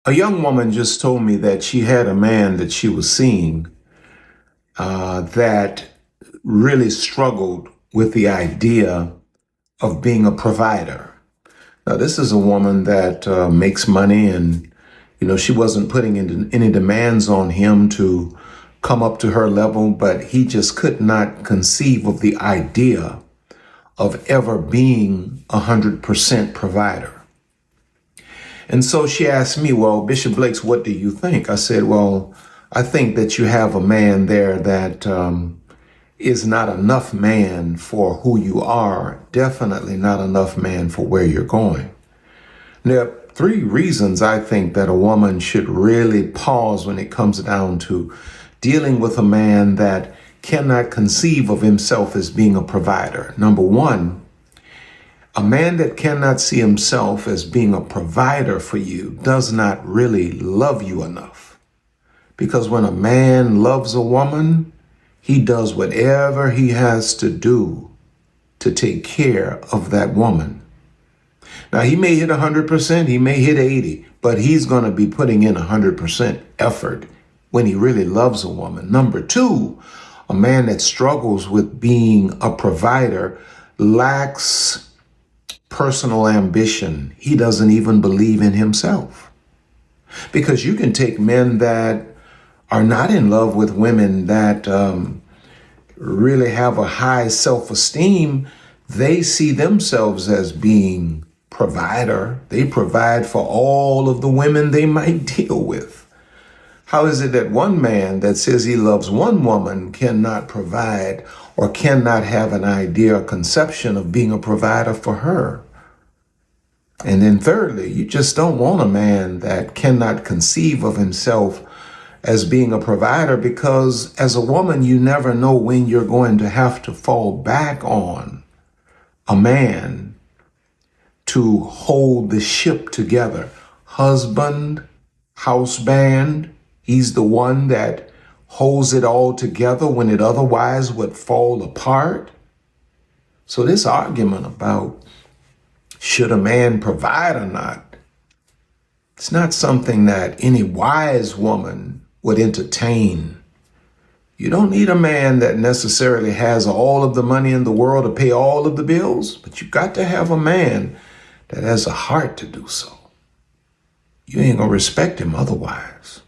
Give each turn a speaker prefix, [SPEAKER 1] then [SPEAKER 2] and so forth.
[SPEAKER 1] A young woman just told me that she had a man that she was seeing that really struggled with the idea of being a provider. Now, this is a woman that makes money, and she wasn't putting any demands on him to come up to her level, but he just could not conceive of the idea of ever being 100% provider. And so she asked me, well, Bishop Blakes, what do you think? I said, well, I think that you have a man there that is not enough man for who you are, definitely not enough man for where you're going. There are three reasons I think that a woman should really pause when it comes down to dealing with a man that cannot conceive of himself as being a provider. Number one, a man that cannot see himself as being a provider for you does not really love you enough. Because when a man loves a woman, he does whatever he has to do to take care of that woman. Now, he may hit 100%, he may hit 80, but he's going to be putting in 100% effort when he really loves a woman. Number two, a man that struggles with being a provider lacks personal ambition. He doesn't even believe in himself. Because you can take men that are not in love with women that really have a high self-esteem. They see themselves as being provider. They provide for all of the women they might deal with. How is it that one man that says he loves one woman cannot provide or cannot have an idea or conception of being a provider for her? And then thirdly, you just don't want a man that cannot conceive of himself as being a provider, because as a woman, you never know when you're going to have to fall back on a man to hold the ship together. Husband, house band, he's the one that holds it all together when it otherwise would fall apart. So this argument about should a man provide or not, it's not something that any wise woman would entertain. You don't need a man that necessarily has all of the money in the world to pay all of the bills, but you got to have a man that has a heart to do so. You ain't gonna respect him otherwise.